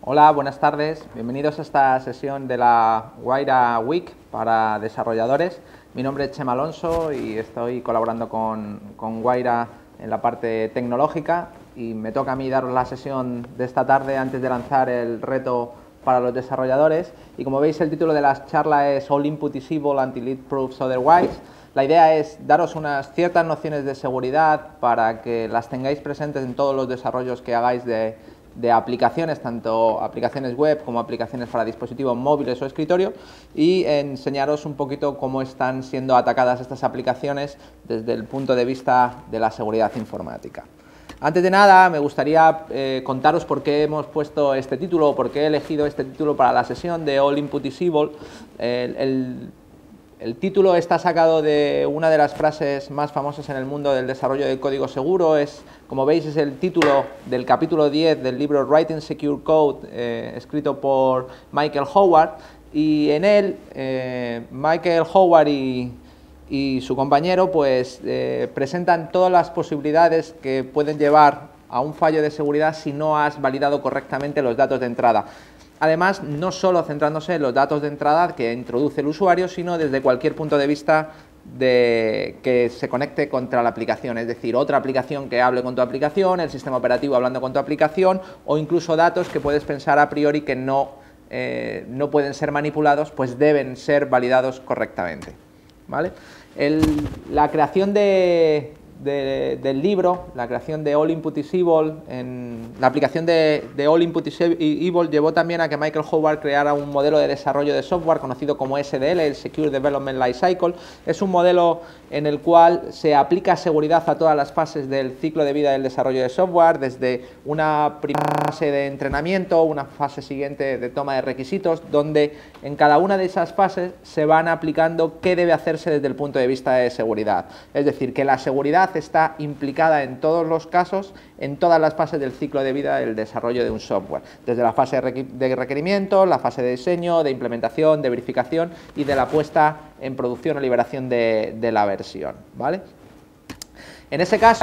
Hola, buenas tardes. Bienvenidos a esta sesión de la Guaira Week para desarrolladores. Mi nombre es Chema Alonso y estoy colaborando con Guaira en la parte tecnológica y me toca a mí daros la sesión de esta tarde antes de lanzar el reto para los desarrolladores. Y como veis, el título de la charla es All Input is Evil Until It Proves Otherwise. La idea es daros unas ciertas nociones de seguridad para que las tengáis presentes en todos los desarrollos que hagáis de aplicaciones, tanto aplicaciones web como aplicaciones para dispositivos móviles o escritorio, y enseñaros un poquito cómo están siendo atacadas estas aplicaciones desde el punto de vista de la seguridad informática. Antes de nada, me gustaría contaros por qué hemos puesto este título, o por qué he elegido este título para la sesión de All Input is Evil. El título está sacado de una de las frases más famosas en el mundo del desarrollo de código seguro. Como veis, es el título del capítulo 10 del libro Writing Secure Code, escrito por Michael Howard, y en él Michael Howard y su compañero pues presentan todas las posibilidades que pueden llevar a un fallo de seguridad si no has validado correctamente los datos de entrada. Además, no solo centrándose en los datos de entrada que introduce el usuario, sino desde cualquier punto de vista que se conecte contra la aplicación, es decir, otra aplicación que hable con tu aplicación, el sistema operativo hablando con tu aplicación, o incluso datos que puedes pensar a priori que no pueden ser manipulados, pues deben ser validados correctamente, ¿vale? La creación del libro, la creación de All Input is Evil, la aplicación de All Input is Evil llevó también a que Michael Howard creara un modelo de desarrollo de software conocido como SDL, el Secure Development Lifecycle. Es un modelo en el cual se aplica seguridad a todas las fases del ciclo de vida del desarrollo de software, desde una primera fase de entrenamiento, una fase siguiente de toma de requisitos, donde en cada una de esas fases se van aplicando qué debe hacerse desde el punto de vista de seguridad. Es decir, que la seguridad está implicada en todos los casos, en todas las fases del ciclo de vida del desarrollo de un software, desde la fase de requerimiento, la fase de diseño, de implementación, de verificación y de la puesta en producción o liberación de la versión, ¿vale? En ese caso,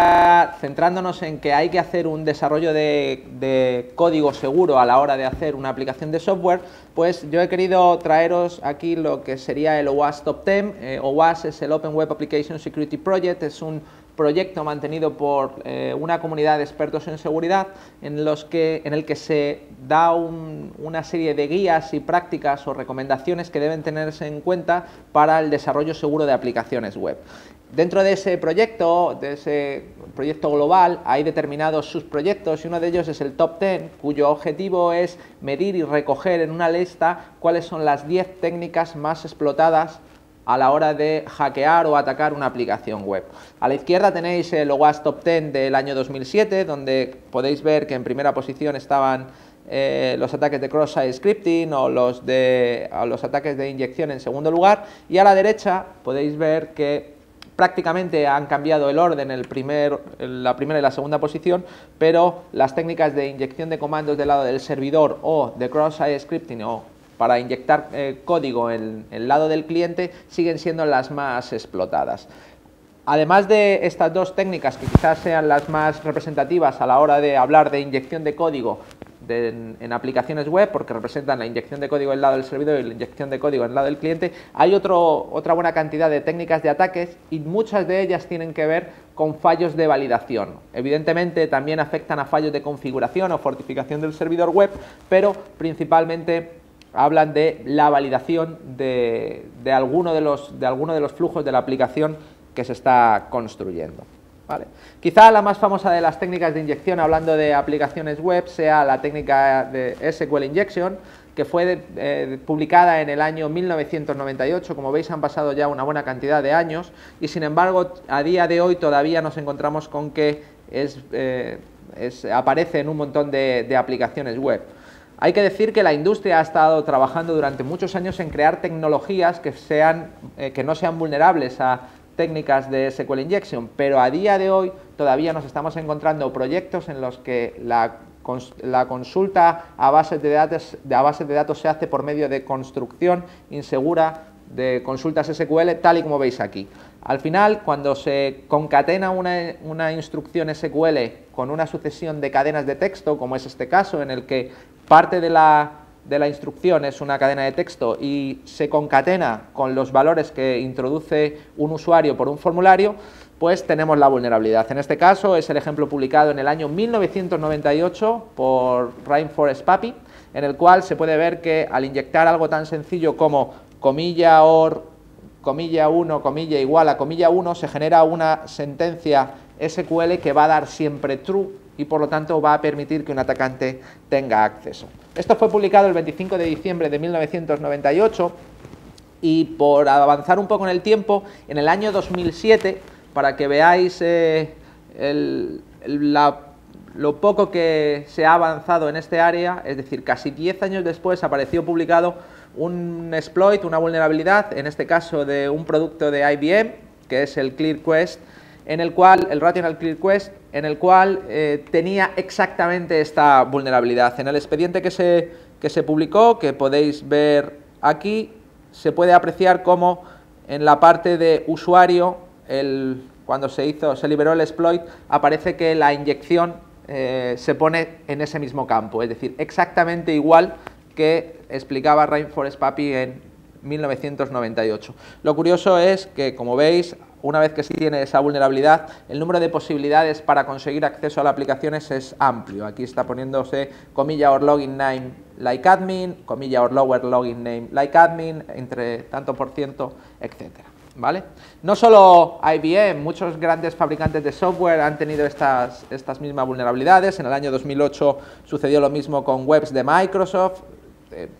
centrándonos en que hay que hacer un desarrollo de código seguro a la hora de hacer una aplicación de software, pues yo he querido traeros aquí lo que sería el OWASP Top 10. OWASP es el Open Web Application Security Project, es un proyecto mantenido por una comunidad de expertos en seguridad en el que se da una serie de guías y prácticas o recomendaciones que deben tenerse en cuenta para el desarrollo seguro de aplicaciones web. Dentro de ese proyecto global, hay determinados subproyectos y uno de ellos es el Top 10, cuyo objetivo es medir y recoger en una lista cuáles son las 10 técnicas más explotadas a la hora de hackear o atacar una aplicación web. A la izquierda tenéis el OWASP Top 10 del año 2007, donde podéis ver que en primera posición estaban los ataques de cross-site scripting o los ataques de inyección en segundo lugar, y a la derecha podéis ver que prácticamente han cambiado el orden en la primera y la segunda posición, pero las técnicas de inyección de comandos del lado del servidor o de cross-site scripting o para inyectar código en el lado del cliente siguen siendo las más explotadas. Además de estas dos técnicas, que quizás sean las más representativas a la hora de hablar de inyección de código en aplicaciones web, porque representan la inyección de código en el lado del servidor y la inyección de código en el lado del cliente, hay otra buena cantidad de técnicas de ataques y muchas de ellas tienen que ver con fallos de validación. Evidentemente también afectan a fallos de configuración o fortificación del servidor web, pero principalmente hablan de la validación de alguno de los flujos de la aplicación que se está construyendo, ¿vale? Quizá la más famosa de las técnicas de inyección, hablando de aplicaciones web, sea la técnica de SQL Injection, que fue publicada en el año 1998. Como veis, han pasado ya una buena cantidad de años y, sin embargo, a día de hoy todavía nos encontramos con que aparece en un montón de aplicaciones web. Hay que decir que la industria ha estado trabajando durante muchos años en crear tecnologías que no sean vulnerables a técnicas de SQL Injection, pero a día de hoy todavía nos estamos encontrando proyectos en los que la consulta a bases de datos se hace por medio de construcción insegura de consultas SQL, tal y como veis aquí. Al final, cuando se concatena una instrucción SQL con una sucesión de cadenas de texto, como es este caso, en el que parte de la instrucción es una cadena de texto y se concatena con los valores que introduce un usuario por un formulario, pues tenemos la vulnerabilidad. En este caso es el ejemplo publicado en el año 1998 por Rainforest Puppy, en el cual se puede ver que al inyectar algo tan sencillo como comilla or, comilla 1, comilla igual a comilla 1, se genera una sentencia SQL que va a dar siempre true y por lo tanto va a permitir que un atacante tenga acceso. Esto fue publicado el 25 de diciembre de 1998 y por avanzar un poco en el tiempo, en el año 2007, para que veáis lo poco que se ha avanzado en este área, es decir, casi 10 años después apareció publicado un exploit, una vulnerabilidad, en este caso de un producto de IBM, que es el ClearQuest, en el cual, el Rational ClearQuest, en el cual tenía exactamente esta vulnerabilidad. En el expediente que se publicó, que podéis ver aquí, se puede apreciar cómo en la parte de usuario, cuando se liberó el exploit, aparece que la inyección se pone en ese mismo campo, es decir, exactamente igual que explicaba Rainforest Puppy en 1998. Lo curioso es que, como veis, una vez que se tiene esa vulnerabilidad, el número de posibilidades para conseguir acceso a las aplicaciones es amplio. Aquí está poniéndose comilla or login name like admin, comilla or lower login name like admin, entre tanto por ciento, etcétera. ¿Vale? No solo IBM, muchos grandes fabricantes de software han tenido estas mismas vulnerabilidades. En el año 2008 sucedió lo mismo con webs de Microsoft.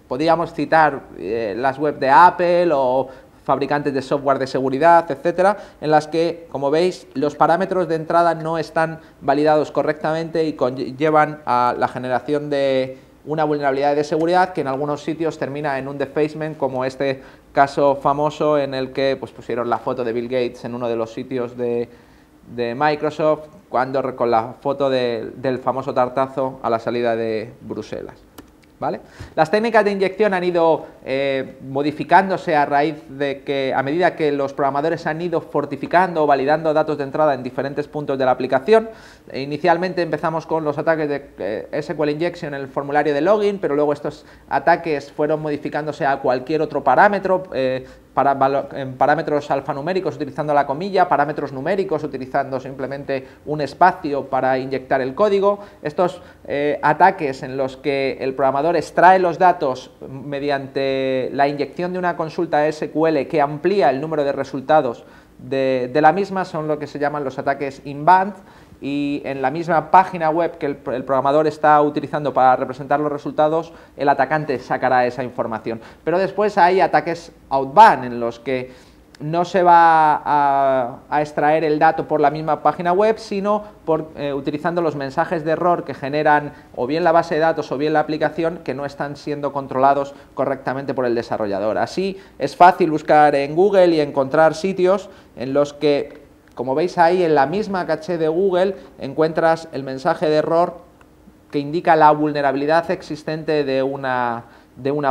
Podríamos citar las webs de Apple o fabricantes de software de seguridad, etcétera, en las que, como veis, los parámetros de entrada no están validados correctamente y conllevan a la generación de una vulnerabilidad de seguridad que en algunos sitios termina en un defacement, como este caso famoso en el que pues, pusieron la foto de Bill Gates en uno de los sitios de Microsoft, con la foto del famoso tartazo a la salida de Bruselas. ¿Vale? Las técnicas de inyección han ido modificándose a raíz de que, a medida que los programadores han ido fortificando o validando datos de entrada en diferentes puntos de la aplicación. Inicialmente empezamos con los ataques de SQL Injection en el formulario de login, pero luego estos ataques fueron modificándose a cualquier otro parámetro, parámetros alfanuméricos utilizando la comilla, parámetros numéricos utilizando simplemente un espacio para inyectar el código. Estos ataques en los que el programador extrae los datos mediante la inyección de una consulta SQL que amplía el número de resultados de la misma son lo que se llaman los ataques inbound, y en la misma página web que el programador está utilizando para representar los resultados, el atacante sacará esa información. Pero después hay ataques outbound, en los que no se va a extraer el dato por la misma página web, sino utilizando los mensajes de error que generan o bien la base de datos o bien la aplicación, que no están siendo controlados correctamente por el desarrollador. Así es fácil buscar en Google y encontrar sitios en los que, como veis ahí, en la misma caché de Google encuentras el mensaje de error que indica la vulnerabilidad existente de una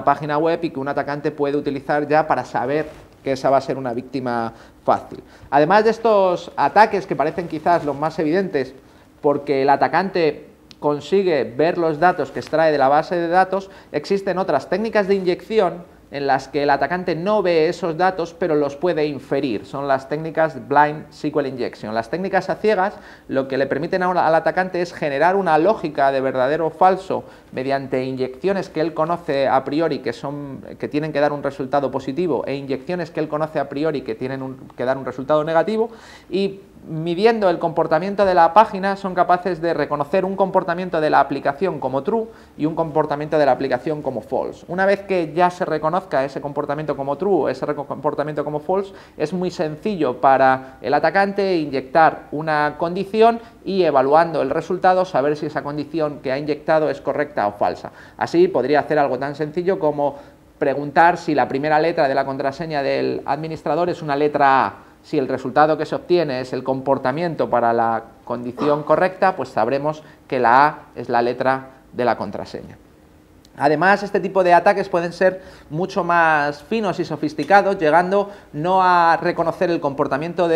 página web y que un atacante puede utilizar ya para saber que esa va a ser una víctima fácil. Además de estos ataques, que parecen quizás los más evidentes, porque el atacante consigue ver los datos que extrae de la base de datos, existen otras técnicas de inyección en las que el atacante no ve esos datos, pero los puede inferir. Son las técnicas Blind SQL Injection. Las técnicas a ciegas lo que le permiten al atacante es generar una lógica de verdadero o falso mediante inyecciones que él conoce a priori que tienen que dar un resultado positivo, e inyecciones que él conoce a priori que tienen que dar un resultado negativo, y midiendo el comportamiento de la página son capaces de reconocer un comportamiento de la aplicación como true y un comportamiento de la aplicación como false. Una vez que ya se reconozca ese comportamiento como true o ese comportamiento como false, es muy sencillo para el atacante inyectar una condición y, evaluando el resultado, saber si esa condición que ha inyectado es correcta o falsa. Así podría hacer algo tan sencillo como preguntar si la primera letra de la contraseña del administrador es una letra A. Si el resultado que se obtiene es el comportamiento para la condición correcta, pues sabremos que la A es la letra de la contraseña. Además, este tipo de ataques pueden ser mucho más finos y sofisticados, llegando no a reconocer el comportamiento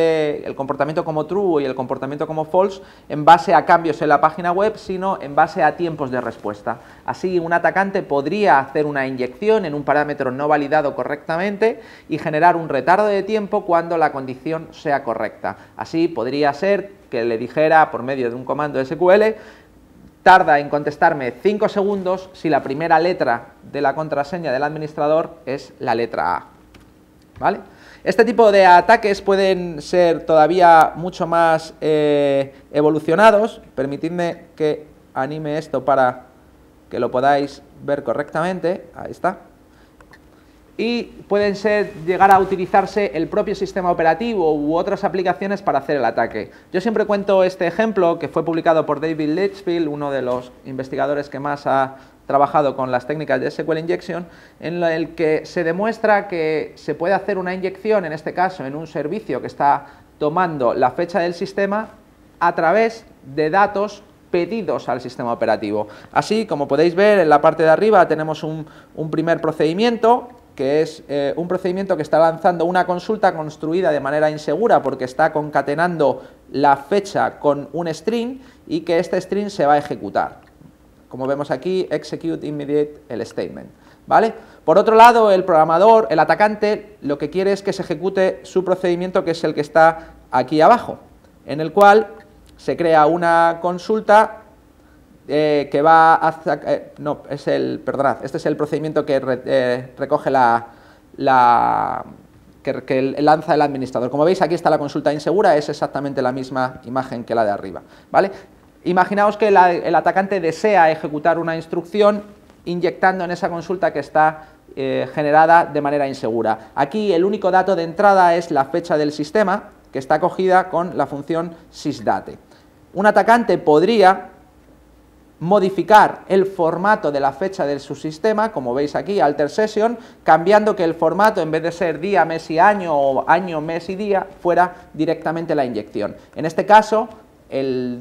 como true y el comportamiento como false en base a cambios en la página web, sino en base a tiempos de respuesta. Así, un atacante podría hacer una inyección en un parámetro no validado correctamente y generar un retardo de tiempo cuando la condición sea correcta. Así, podría ser que le dijera por medio de un comando SQL: tarda en contestarme 5 segundos si la primera letra de la contraseña del administrador es la letra A. ¿Vale? Este tipo de ataques pueden ser todavía mucho más evolucionados. Permitidme que anime esto para que lo podáis ver correctamente. Ahí está. Y pueden llegar a utilizarse el propio sistema operativo u otras aplicaciones para hacer el ataque. Yo siempre cuento este ejemplo que fue publicado por David Litchfield, uno de los investigadores que más ha trabajado con las técnicas de SQL Injection, en el que se demuestra que se puede hacer una inyección, en este caso en un servicio que está tomando la fecha del sistema, a través de datos pedidos al sistema operativo. Así, como podéis ver, en la parte de arriba tenemos un primer procedimiento, que es un procedimiento que está lanzando una consulta construida de manera insegura porque está concatenando la fecha con un string y que este string se va a ejecutar. Como vemos aquí, execute immediate el statement. ¿Vale? Por otro lado, el programador, el atacante, lo que quiere es que se ejecute su procedimiento, que es el que está aquí abajo, en el cual se crea una consulta que va hasta... perdonad, este es el procedimiento que recoge que lanza el administrador. Como veis, aquí está la consulta insegura, es exactamente la misma imagen que la de arriba, ¿vale? Imaginaos que el atacante desea ejecutar una instrucción inyectando en esa consulta que está generada de manera insegura. Aquí el único dato de entrada es la fecha del sistema, que está acogida con la función sysdate. Un atacante podría modificar el formato de la fecha de su sistema, como veis aquí, alter session, cambiando que el formato, en vez de ser día, mes y año, o año, mes y día, fuera directamente la inyección. En este caso, el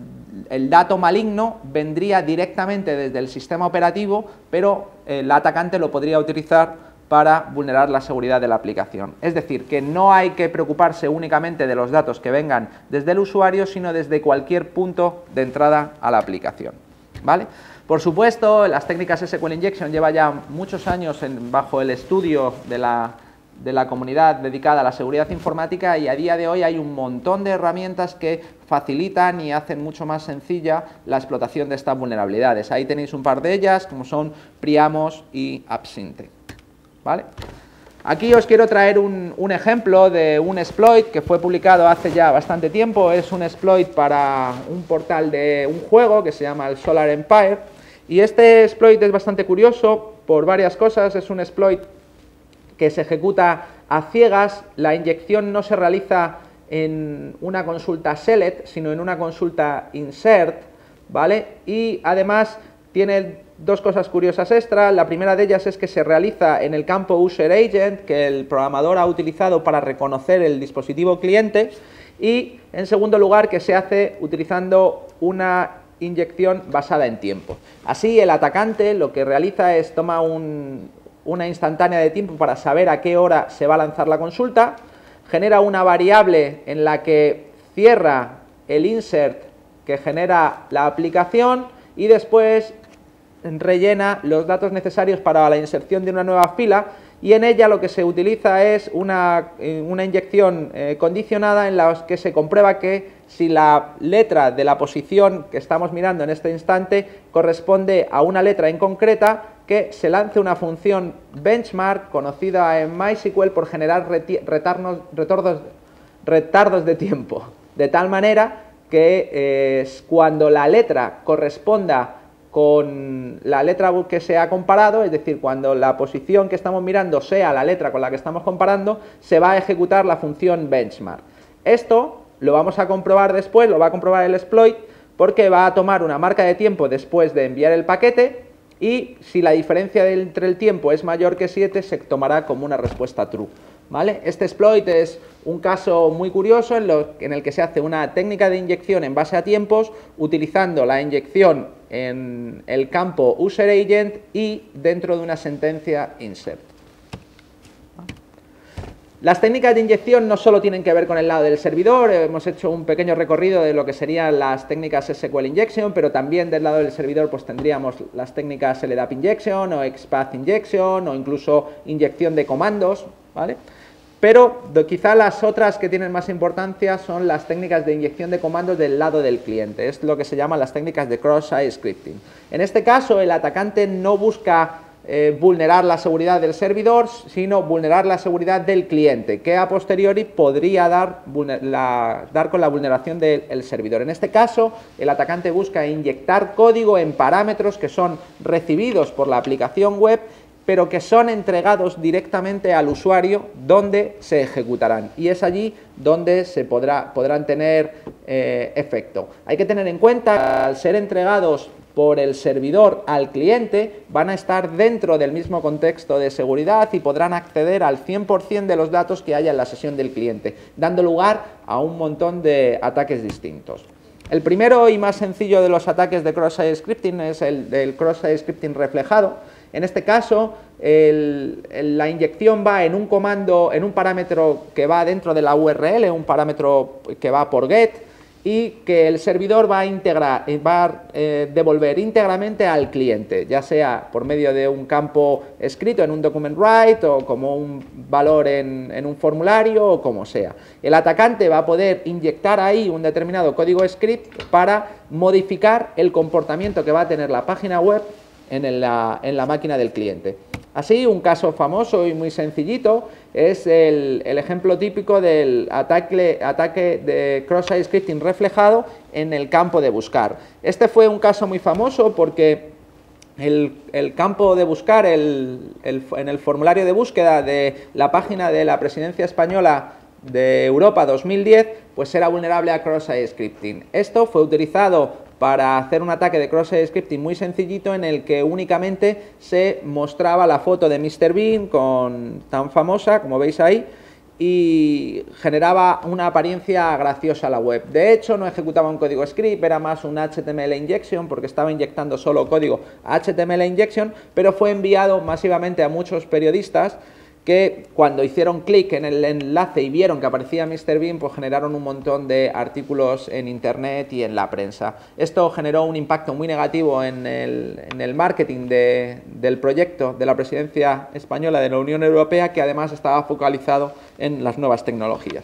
dato maligno vendría directamente desde el sistema operativo, pero el atacante lo podría utilizar para vulnerar la seguridad de la aplicación. Es decir, que no hay que preocuparse únicamente de los datos que vengan desde el usuario, sino desde cualquier punto de entrada a la aplicación. ¿Vale? Por supuesto, las técnicas SQL Injection lleva ya muchos años bajo el estudio de la comunidad dedicada a la seguridad informática, y a día de hoy hay un montón de herramientas que facilitan y hacen mucho más sencilla la explotación de estas vulnerabilidades. Ahí tenéis un par de ellas, como son Priamos y Absinthe. ¿Vale? Aquí os quiero traer un ejemplo de un exploit que fue publicado hace ya bastante tiempo. Es un exploit para un portal de un juego que se llama el Solar Empire, y este exploit es bastante curioso por varias cosas. Es un exploit que se ejecuta a ciegas. La inyección no se realiza en una consulta select, sino en una consulta insert, ¿vale? Y además tiene dos cosas curiosas extra. La primera de ellas es que se realiza en el campo user agent, que el programador ha utilizado para reconocer el dispositivo cliente, y en segundo lugar que se hace utilizando una inyección basada en tiempo. Así, el atacante lo que realiza es toma una instantánea de tiempo para saber a qué hora se va a lanzar la consulta, genera una variable en la que cierra el insert que genera la aplicación y después rellena los datos necesarios para la inserción de una nueva fila, y en ella lo que se utiliza es una inyección condicionada en la que se comprueba que si la letra de la posición que estamos mirando en este instante corresponde a una letra en concreta, que se lance una función benchmark conocida en MySQL por generar retardos de tiempo, de tal manera que cuando la letra corresponda con la letra que se ha comparado, es decir, cuando la posición que estamos mirando sea la letra con la que estamos comparando, se va a ejecutar la función benchmark. Esto lo vamos a comprobar después, lo va a comprobar el exploit, porque va a tomar una marca de tiempo después de enviar el paquete, y si la diferencia entre el tiempo es mayor que 7, se tomará como una respuesta true. ¿Vale? Este exploit es un caso muy curioso en el que se hace una técnica de inyección en base a tiempos, utilizando la inyección en el campo userAgent y dentro de una sentencia insert. Las técnicas de inyección no solo tienen que ver con el lado del servidor, hemos hecho un pequeño recorrido de lo que serían las técnicas SQL Injection, pero también del lado del servidor pues tendríamos las técnicas LDAP Injection o XPath Injection o incluso inyección de comandos, ¿vale? Pero quizá las otras que tienen más importancia son las técnicas de inyección de comandos del lado del cliente, es lo que se llaman las técnicas de cross-site scripting. En este caso el atacante no busca vulnerar la seguridad del servidor, sino vulnerar la seguridad del cliente, que a posteriori podría dar con la vulneración del servidor. En este caso, el atacante busca inyectar código en parámetros que son recibidos por la aplicación web, pero que son entregados directamente al usuario donde se ejecutarán. Y es allí donde se podrán tener efecto. Hay que tener en cuenta que al ser entregados por el servidor al cliente, van a estar dentro del mismo contexto de seguridad y podrán acceder al 100% de los datos que haya en la sesión del cliente, dando lugar a un montón de ataques distintos. El primero y más sencillo de los ataques de cross-site scripting es el del cross-site scripting reflejado. En este caso, la inyección va en un comando, en un parámetro que va dentro de la URL, un parámetro que va por get, y que el servidor va a devolver íntegramente al cliente, ya sea por medio de un campo escrito en un document write o como un valor en un formulario o como sea. El atacante va a poder inyectar ahí un determinado código script para modificar el comportamiento que va a tener la página web en la máquina del cliente. Así, un caso famoso y muy sencillito es el ejemplo típico del ataque de cross-site scripting reflejado en el campo de buscar. Este fue un caso muy famoso porque el campo de buscar en el formulario de búsqueda de la página de la Presidencia Española de Europa 2010 pues era vulnerable a cross-site scripting. Esto fue utilizado para hacer un ataque de cross-site scripting muy sencillito en el que únicamente se mostraba la foto de Mr. Bean tan famosa, como veis ahí, y generaba una apariencia graciosa a la web. De hecho, no ejecutaba un código script, era más un HTML injection porque estaba inyectando solo código HTML injection, pero fue enviado masivamente a muchos periodistas que cuando hicieron clic en el enlace y vieron que aparecía Mr. Bean, pues generaron un montón de artículos en internet y en la prensa. Esto generó un impacto muy negativo en el marketing del proyecto de la Presidencia Española de la Unión Europea, que además estaba focalizado en las nuevas tecnologías.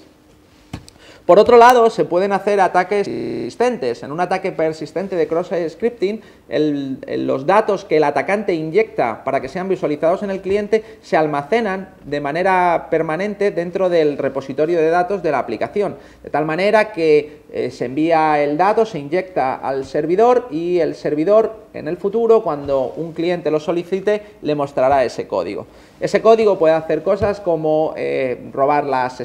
Por otro lado, se pueden hacer ataques persistentes. En un ataque persistente de cross-site scripting, los datos que el atacante inyecta para que sean visualizados en el cliente se almacenan de manera permanente dentro del repositorio de datos de la aplicación, de tal manera que se envía el dato, se inyecta al servidor y el servidor en el futuro, cuando un cliente lo solicite, le mostrará ese código. Ese código puede hacer cosas como robar las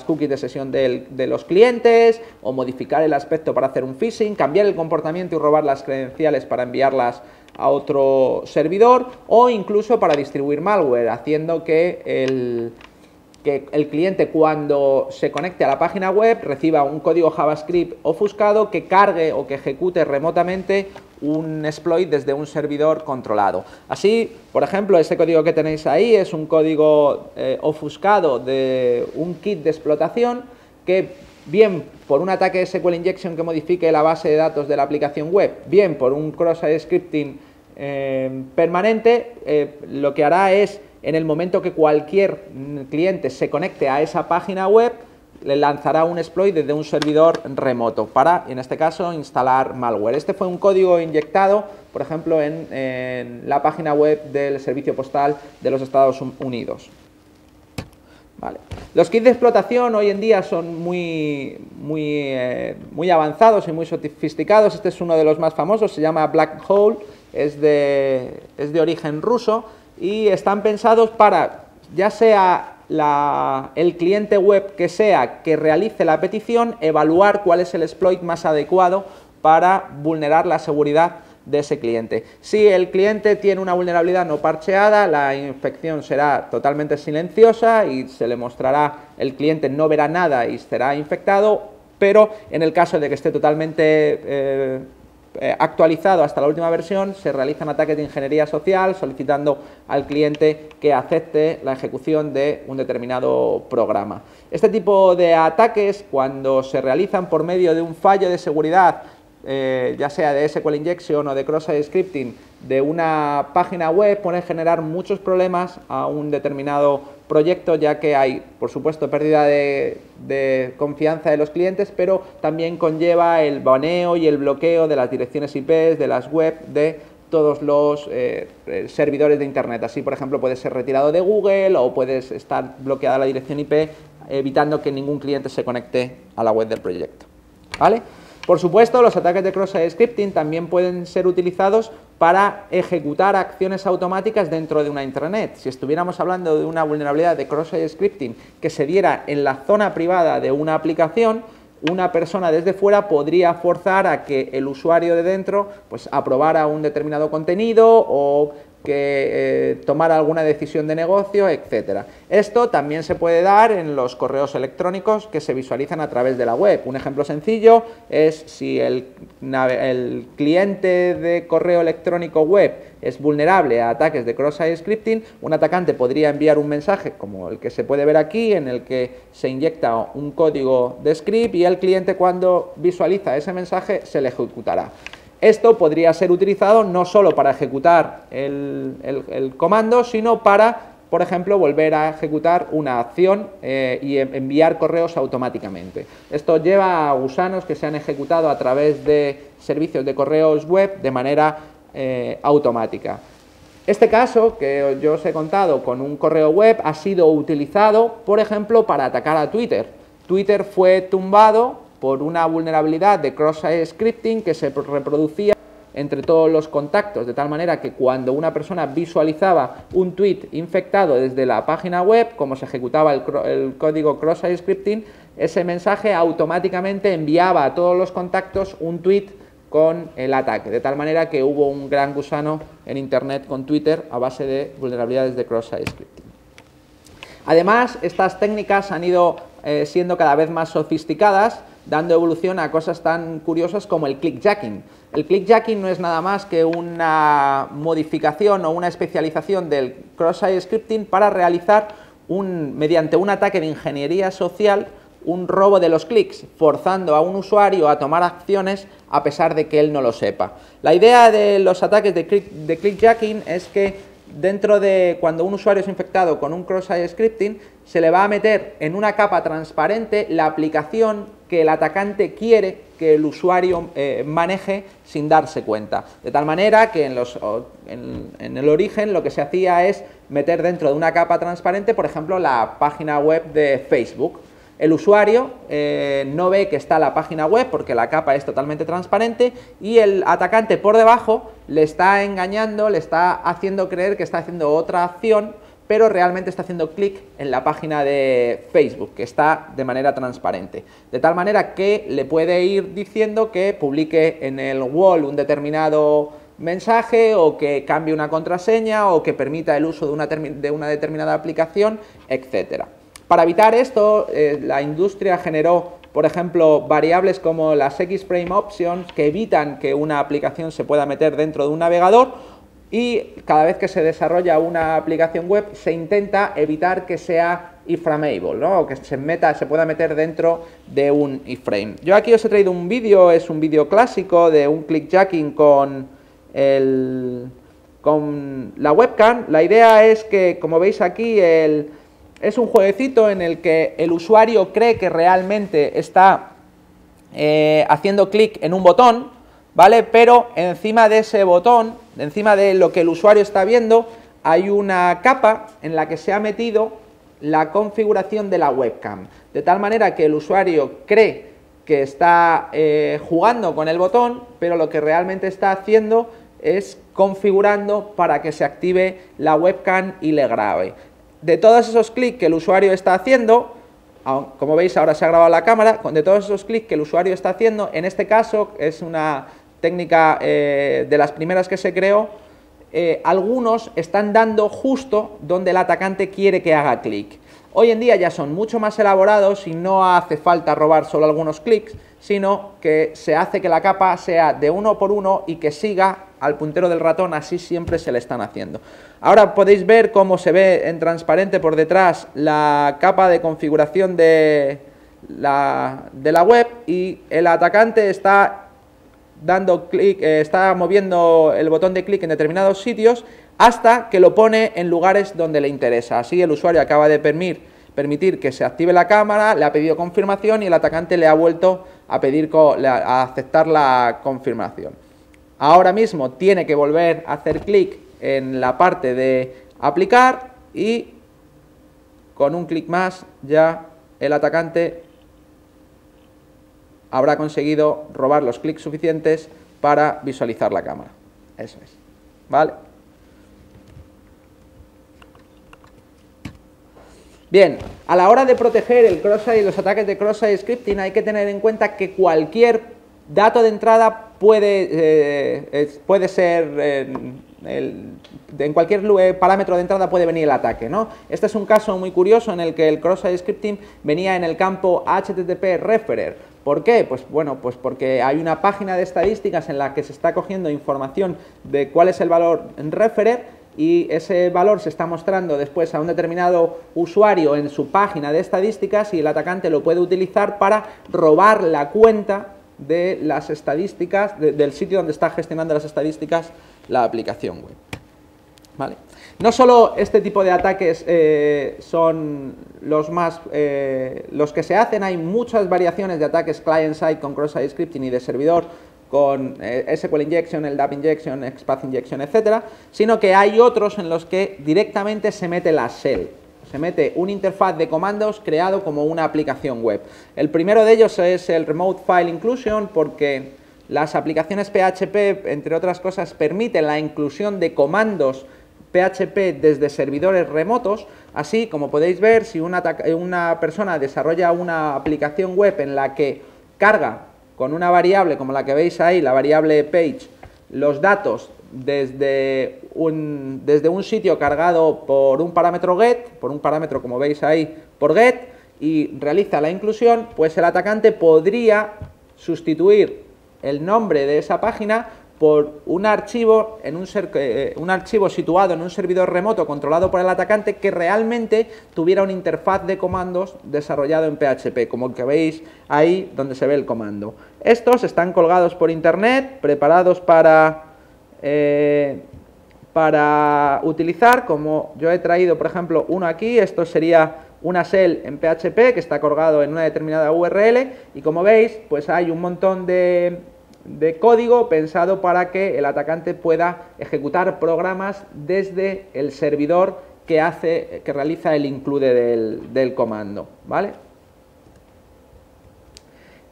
cookies de sesión de los clientes, o modificar el aspecto para hacer un phishing, cambiar el comportamiento y robar las credenciales para enviarlas a otro servidor, o incluso para distribuir malware, haciendo que el cliente, cuando se conecte a la página web, reciba un código JavaScript ofuscado que cargue o que ejecute remotamente un exploit desde un servidor controlado. Así, por ejemplo, este código que tenéis ahí es un código ofuscado de un kit de explotación que, bien por un ataque de SQL Injection que modifique la base de datos de la aplicación web, bien por un cross-site scripting permanente, lo que hará es, en el momento que cualquier cliente se conecte a esa página web, le lanzará un exploit desde un servidor remoto para, en este caso, instalar malware. Este fue un código inyectado, por ejemplo, en la página web del Servicio Postal de los Estados Unidos. Vale. Los kits de explotación hoy en día son muy avanzados y muy sofisticados. Este es uno de los más famosos, se llama Black Hole, es de origen ruso y están pensados para, ya sea el cliente web que realice la petición, evaluar cuál es el exploit más adecuado para vulnerar la seguridad de ese cliente. Si el cliente tiene una vulnerabilidad no parcheada, la infección será totalmente silenciosa y se le mostrará, el cliente no verá nada y será infectado, pero en el caso de que esté totalmente actualizado hasta la última versión, se realizan ataques de ingeniería social solicitando al cliente que acepte la ejecución de un determinado programa. Este tipo de ataques, cuando se realizan por medio de un fallo de seguridad, ya sea de SQL Injection o de Cross-Site Scripting de una página web, pueden generar muchos problemas a un determinado proyecto, ya que hay, por supuesto, pérdida de confianza de los clientes, pero también conlleva el baneo y el bloqueo de las direcciones IP, de las web, de todos los servidores de Internet. Así, por ejemplo, puede ser retirado de Google o puede estar bloqueada la dirección IP, evitando que ningún cliente se conecte a la web del proyecto. ¿Vale? Por supuesto, los ataques de cross-site scripting también pueden ser utilizados para ejecutar acciones automáticas dentro de una intranet. Si estuviéramos hablando de una vulnerabilidad de cross-site scripting que se diera en la zona privada de una aplicación, una persona desde fuera podría forzar a que el usuario de dentro pues aprobara un determinado contenido o que tomara alguna decisión de negocio, etcétera. Esto también se puede dar en los correos electrónicos que se visualizan a través de la web. Un ejemplo sencillo es si el cliente de correo electrónico web es vulnerable a ataques de cross-site scripting, un atacante podría enviar un mensaje como el que se puede ver aquí, en el que se inyecta un código de script y el cliente, cuando visualiza ese mensaje, se le ejecutará. Esto podría ser utilizado no solo para ejecutar el comando, sino para, por ejemplo, volver a ejecutar una acción y enviar correos automáticamente. Esto lleva a gusanos que se han ejecutado a través de servicios de correos web de manera automática. Este caso que yo os he contado con un correo web ha sido utilizado, por ejemplo, para atacar a Twitter. Twitter fue tumbado por una vulnerabilidad de cross-site scripting que se reproducía entre todos los contactos, de tal manera que cuando una persona visualizaba un tweet infectado desde la página web, como se ejecutaba el código cross-site scripting, ese mensaje automáticamente enviaba a todos los contactos un tweet con el ataque, de tal manera que hubo un gran gusano en Internet con Twitter a base de vulnerabilidades de cross-site scripting. Además, estas técnicas han ido siendo cada vez más sofisticadas, dando evolución a cosas tan curiosas como el clickjacking. El clickjacking no es nada más que una modificación o una especialización del cross-site scripting para realizar, mediante un ataque de ingeniería social, un robo de los clics, forzando a un usuario a tomar acciones a pesar de que él no lo sepa. La idea de los ataques de clickjacking es que dentro de cuando un usuario es infectado con un cross-site scripting, se le va a meter en una capa transparente la aplicación que el atacante quiere que el usuario maneje sin darse cuenta. De tal manera que en el origen lo que se hacía es meter dentro de una capa transparente, por ejemplo, la página web de Facebook. El usuario no ve que está la página web porque la capa es totalmente transparente y el atacante por debajo le está engañando, le está haciendo creer que está haciendo otra acción, pero realmente está haciendo clic en la página de Facebook, que está de manera transparente. De tal manera que le puede ir diciendo que publique en el wall un determinado mensaje o que cambie una contraseña o que permita el uso de una determinada aplicación, etcétera. Para evitar esto, la industria generó, por ejemplo, variables como las X-Frame Options que evitan que una aplicación se pueda meter dentro de un navegador, y cada vez que se desarrolla una aplicación web se intenta evitar que sea iframeable, ¿no? O que se pueda meter dentro de un iframe. Yo aquí os he traído un vídeo, es un vídeo clásico de un clickjacking con la webcam. La idea es que, como veis aquí, es un jueguecito en el que el usuario cree que realmente está haciendo clic en un botón, ¿vale? Pero encima de ese botón, encima de lo que el usuario está viendo, hay una capa en la que se ha metido la configuración de la webcam. De tal manera que el usuario cree que está jugando con el botón, pero lo que realmente está haciendo es configurando para que se active la webcam y le grabe. De todos esos clics que el usuario está haciendo, como veis ahora se ha grabado la cámara, de todos esos clics que el usuario está haciendo, en este caso es una técnica de las primeras que se creó, algunos están dando justo donde el atacante quiere que haga clic. Hoy en día ya son mucho más elaborados y no hace falta robar solo algunos clics, sino que se hace que la capa sea de 1 por 1 y que siga al puntero del ratón, así siempre se le están haciendo. Ahora podéis ver cómo se ve en transparente por detrás la capa de configuración de la web, y el atacante está dando clic, está moviendo el botón de clic en determinados sitios hasta que lo pone en lugares donde le interesa. Así el usuario acaba de permitir que se active la cámara, le ha pedido confirmación y el atacante le ha vuelto a pedir a aceptar la confirmación. Ahora mismo tiene que volver a hacer clic en la parte de aplicar y con un clic más ya el atacante habrá conseguido robar los clics suficientes para visualizar la cámara. Eso es. ¿Vale? Bien, a la hora de proteger el cross-site y los ataques de cross-site scripting hay que tener en cuenta que cualquier dato de entrada puede ser en cualquier parámetro de entrada puede venir el ataque, ¿no? Este es un caso muy curioso en el que el cross-site scripting venía en el campo HTTP referer. ¿Por qué? Pues bueno, pues porque hay una página de estadísticas en la que se está cogiendo información de cuál es el valor en referer, y ese valor se está mostrando después a un determinado usuario en su página de estadísticas, y el atacante lo puede utilizar para robar la cuenta de las estadísticas, del sitio donde está gestionando las estadísticas la aplicación web. ¿Vale? No solo este tipo de ataques son los que se hacen, hay muchas variaciones de ataques client-side con cross-site scripting y de servidor con SQL injection, LDAP injection, XPath injection, etcétera, sino que hay otros en los que directamente se mete la shell. Se mete una interfaz de comandos creado como una aplicación web. El primero de ellos es el Remote File Inclusion, porque las aplicaciones PHP, entre otras cosas, permiten la inclusión de comandos PHP desde servidores remotos. Así, como podéis ver, si una persona desarrolla una aplicación web en la que carga con una variable como la que veis ahí, la variable page, los datos desde un sitio cargado por un parámetro get, por un parámetro como veis ahí por get, y realiza la inclusión, pues el atacante podría sustituir el nombre de esa página por un archivo situado en un servidor remoto controlado por el atacante que realmente tuviera una interfaz de comandos desarrollado en PHP, como el que veis ahí donde se ve el comando. Estos están colgados por internet, preparados para utilizar, como yo he traído por ejemplo uno aquí. Esto sería una shell en PHP que está colgado en una determinada URL, y como veis pues hay un montón de código pensado para que el atacante pueda ejecutar programas desde el servidor que realiza el include del comando, ¿vale?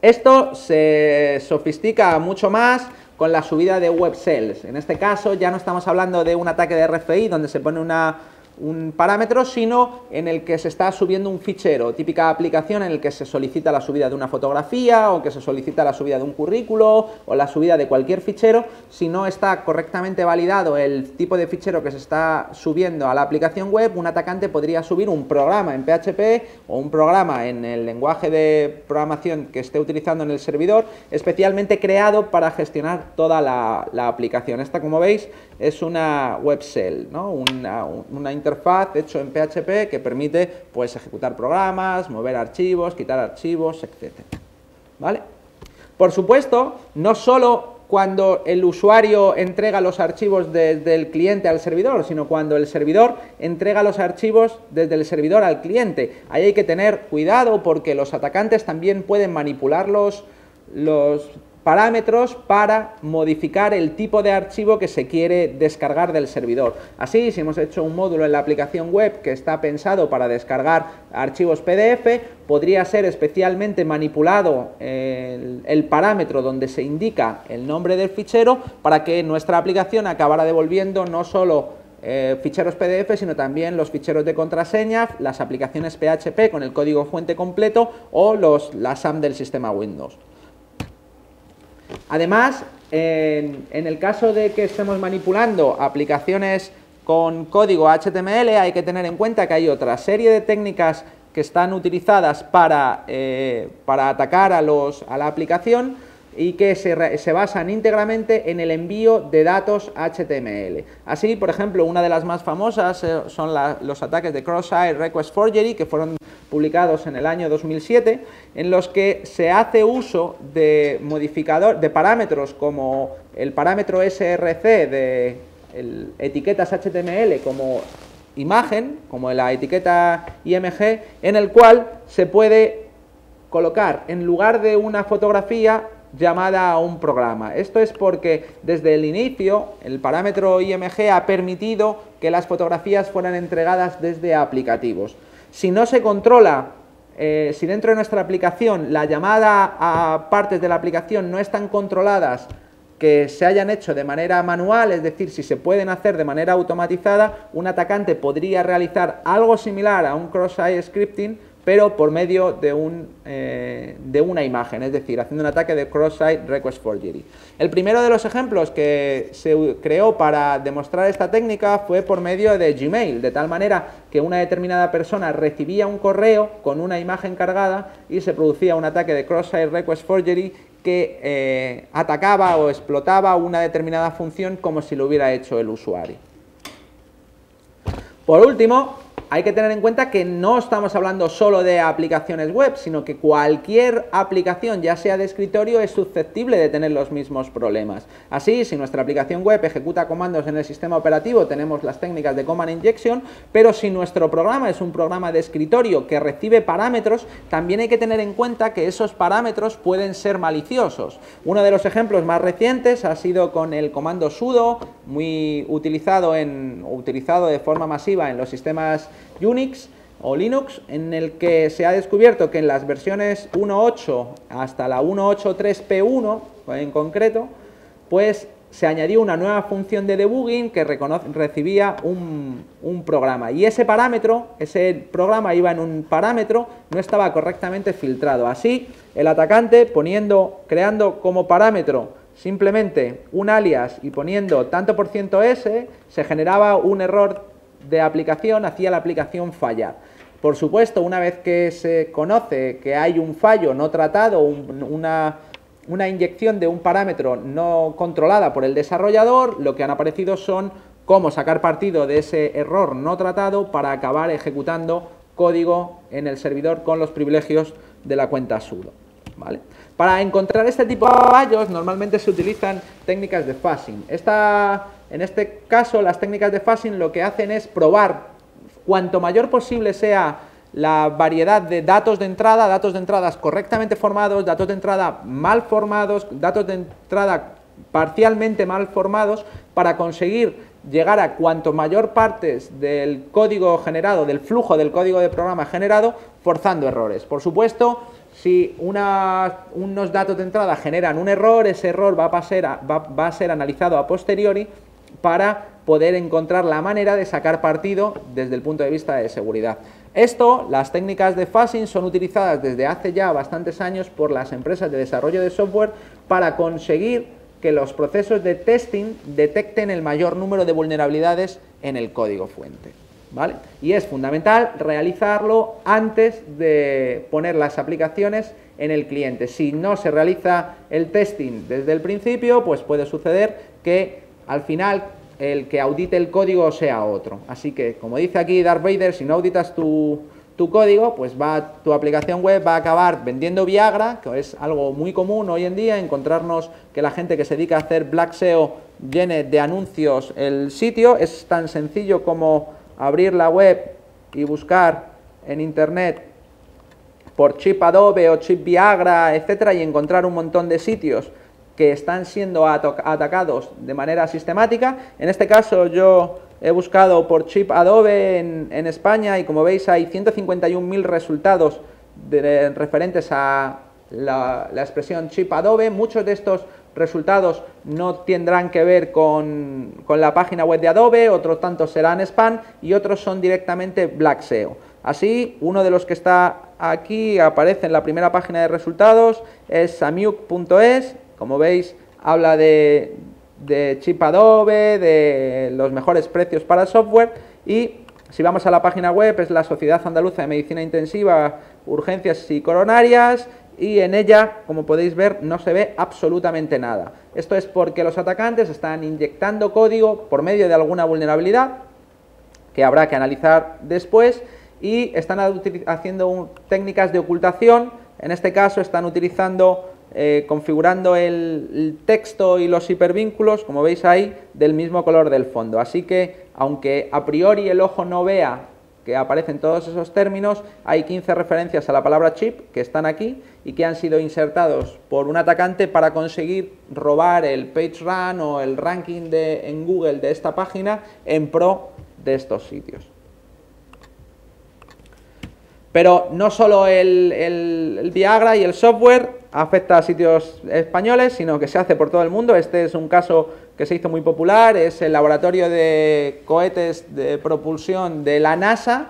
Esto se sofistica mucho más con la subida de web shells. En este caso ya no estamos hablando de un ataque de RFI donde se pone un parámetro, sino en el que se está subiendo un fichero, típica aplicación en el que se solicita la subida de una fotografía, o que se solicita la subida de un currículo, o la subida de cualquier fichero. Si no está correctamente validado el tipo de fichero que se está subiendo a la aplicación web, un atacante podría subir un programa en PHP o un programa en el lenguaje de programación que esté utilizando en el servidor, especialmente creado para gestionar toda la aplicación. Esta, como veis, es una web shell, ¿no? Una interfaz hecho en PHP que permite pues ejecutar programas, mover archivos, quitar archivos, etc. ¿Vale? Por supuesto, no solo cuando el usuario entrega los archivos desde el cliente al servidor, sino cuando el servidor entrega los archivos desde el servidor al cliente. Ahí hay que tener cuidado porque los atacantes también pueden manipular los parámetros para modificar el tipo de archivo que se quiere descargar del servidor. Así, si hemos hecho un módulo en la aplicación web que está pensado para descargar archivos PDF, podría ser especialmente manipulado el parámetro donde se indica el nombre del fichero para que nuestra aplicación acabara devolviendo no solo ficheros PDF, sino también los ficheros de contraseñas, las aplicaciones PHP con el código fuente completo o la SAM del sistema Windows. Además, en el caso de que estemos manipulando aplicaciones con código HTML, hay que tener en cuenta que hay otra serie de técnicas que están utilizadas para atacar a la aplicación y que se basan íntegramente en el envío de datos HTML. Así, por ejemplo, una de las más famosas son los ataques de Cross-Site Request Forgery, que fueron publicados en el año 2007, en los que se hace uso de parámetros como el parámetro src de etiquetas HTML como imagen, como la etiqueta IMG, en el cual se puede colocar en lugar de una fotografía llamada a un programa. Esto es porque desde el inicio el parámetro IMG ha permitido que las fotografías fueran entregadas desde aplicativos. Si no se controla, si dentro de nuestra aplicación la llamada a partes de la aplicación no están controladas, que se hayan hecho de manera manual, es decir, si se pueden hacer de manera automatizada, un atacante podría realizar algo similar a un cross-site scripting, pero por medio de una imagen, es decir, haciendo un ataque de cross-site request forgery. El primero de los ejemplos que se creó para demostrar esta técnica fue por medio de Gmail, de tal manera que una determinada persona recibía un correo con una imagen cargada y se producía un ataque de cross-site request forgery que atacaba o explotaba una determinada función como si lo hubiera hecho el usuario. Por último, hay que tener en cuenta que no estamos hablando solo de aplicaciones web, sino que cualquier aplicación, ya sea de escritorio, es susceptible de tener los mismos problemas. Así, si nuestra aplicación web ejecuta comandos en el sistema operativo, tenemos las técnicas de command injection, pero si nuestro programa es un programa de escritorio que recibe parámetros, también hay que tener en cuenta que esos parámetros pueden ser maliciosos. Uno de los ejemplos más recientes ha sido con el comando sudo, muy utilizado de forma masiva en los sistemas Unix o Linux, en el que se ha descubierto que en las versiones 1.8 hasta la 1.8.3p1 en concreto, pues se añadió una nueva función de debugging que recibía un programa, y ese programa iba en un parámetro, no estaba correctamente filtrado. Así, el atacante creando como parámetro simplemente un alias y poniendo tanto %s, se generaba un error de aplicación, hacía la aplicación fallar. Por supuesto, una vez que se conoce que hay un fallo no tratado, una inyección de un parámetro no controlada por el desarrollador, lo que han aparecido son cómo sacar partido de ese error no tratado para acabar ejecutando código en el servidor con los privilegios de la cuenta sudo, ¿vale? Para encontrar este tipo de fallos normalmente se utilizan técnicas de fuzzing. En este caso, las técnicas de fuzzing lo que hacen es probar cuanto mayor posible sea la variedad de datos de entradas correctamente formados, datos de entrada mal formados, datos de entrada parcialmente mal formados, para conseguir llegar a cuanto mayor partes del código generado, del flujo del código de programa generado, forzando errores. Por supuesto, si unos datos de entrada generan un error, ese error va a ser analizado a posteriori para poder encontrar la manera de sacar partido desde el punto de vista de seguridad. Las técnicas de fuzzing son utilizadas desde hace ya bastantes años por las empresas de desarrollo de software para conseguir que los procesos de testing detecten el mayor número de vulnerabilidades en el código fuente, ¿vale? Y es fundamental realizarlo antes de poner las aplicaciones en el cliente. Si no se realiza el testing desde el principio, pues puede suceder que al final el que audite el código sea otro. Así que, como dice aquí Darth Vader, si no auditas tu código, pues tu aplicación web va a acabar vendiendo Viagra, que es algo muy común hoy en día, encontrarnos que la gente que se dedica a hacer Black SEO llene de anuncios el sitio. Es tan sencillo como abrir la web y buscar en internet por chip Adobe o chip Viagra, etcétera, y encontrar un montón de sitios que están siendo atacados de manera sistemática. En este caso yo he buscado por chip Adobe en España y, como veis, hay 151.000 resultados referentes a la expresión chip Adobe. Muchos de estos resultados no tendrán que ver con la página web de Adobe, otros tantos serán spam y otros son directamente Black SEO. Así, uno de los que está aquí aparece en la primera página de resultados, es samiuk.es. Como veis, habla de chip Adobe, de los mejores precios para software, y Si vamos a la página web, es la Sociedad Andaluza de Medicina Intensiva, Urgencias y Coronarias, y en ella, como podéis ver, no se ve absolutamente nada. Esto es porque los atacantes están inyectando código por medio de alguna vulnerabilidad, que habrá que analizar después, y están haciendo técnicas de ocultación. En este caso están utilizando, configurando el texto y los hipervínculos, como veis ahí, del mismo color del fondo. Así que, aunque a priori el ojo no vea que aparecen todos esos términos, hay 15 referencias a la palabra chip que están aquí y que han sido insertados por un atacante para conseguir robar el PageRank o el ranking en Google de esta página en pro de estos sitios. Pero no solo el Viagra y el software afecta a sitios españoles, sino que se hace por todo el mundo. Este es un caso que se hizo muy popular, es el laboratorio de cohetes de propulsión de la NASA,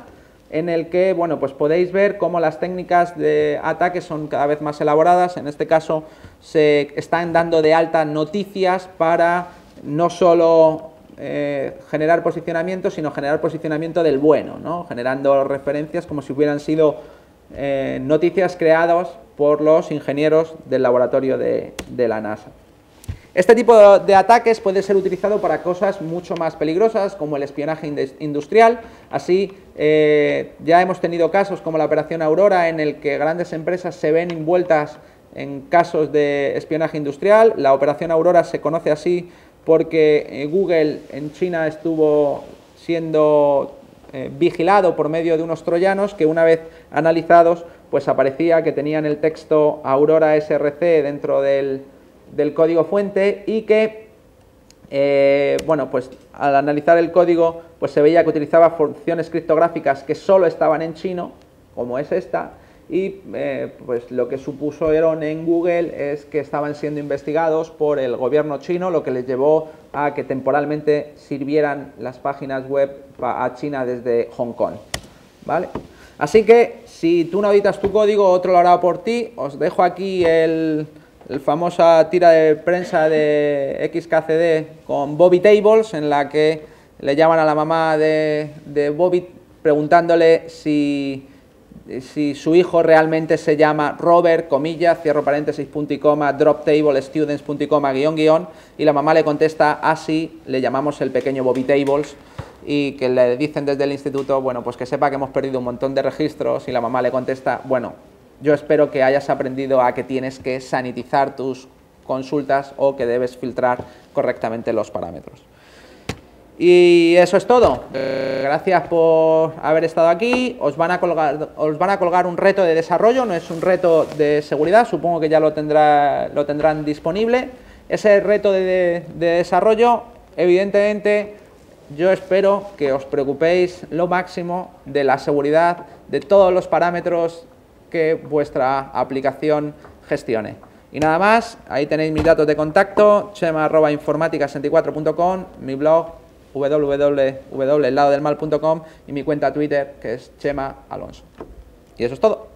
en el que, bueno, pues podéis ver cómo las técnicas de ataque son cada vez más elaboradas. En este caso se están dando de alta noticias para no solo generar posicionamiento, sino generar posicionamiento del bueno, ¿no? Generando referencias como si hubieran sido noticias creadas por los ingenieros del laboratorio de la NASA. Este tipo de ataques puede ser utilizado para cosas mucho más peligrosas, como el espionaje industrial. Así, ya hemos tenido casos como la Operación Aurora, en el que grandes empresas se ven envueltas en casos de espionaje industrial. La Operación Aurora se conoce así porque Google en China estuvo siendo vigilado por medio de unos troyanos que, una vez analizados, pues aparecía que tenían el texto Aurora SRC dentro del código fuente, y que bueno, pues al analizar el código pues se veía que utilizaba funciones criptográficas que solo estaban en chino, como es esta, y pues lo que supusieron en Google es que estaban siendo investigados por el gobierno chino, lo que les llevó a que temporalmente sirvieran las páginas web a China desde Hong Kong, ¿vale? Así que si tú no auditas tu código, otro lo hará por ti. Os dejo aquí el famosa tira de prensa de XKCD con Bobby Tables, en la que le llaman a la mamá de Bobby preguntándole si su hijo realmente se llama Robert, comillas, cierro paréntesis, punto y coma, drop table, students, punto y coma, guión, guión, y la mamá le contesta, así le llamamos el pequeño Bobby Tables, y que le dicen desde el instituto, bueno, pues que sepa que hemos perdido un montón de registros, y la mamá le contesta, bueno, yo espero que hayas aprendido a que tienes que sanitizar tus consultas o que debes filtrar correctamente los parámetros. Y eso es todo. Gracias por haber estado aquí. Os van a colgar un reto de desarrollo, no es un reto de seguridad, supongo que ya lo tendrán disponible. Ese reto de desarrollo, evidentemente, yo espero que os preocupéis lo máximo de la seguridad de todos los parámetros que vuestra aplicación gestione. Y nada más, ahí tenéis mis datos de contacto, chema@informatica64.com, mi blog www.eladodelmal.com y mi cuenta Twitter, que es Chema Alonso. Y eso es todo.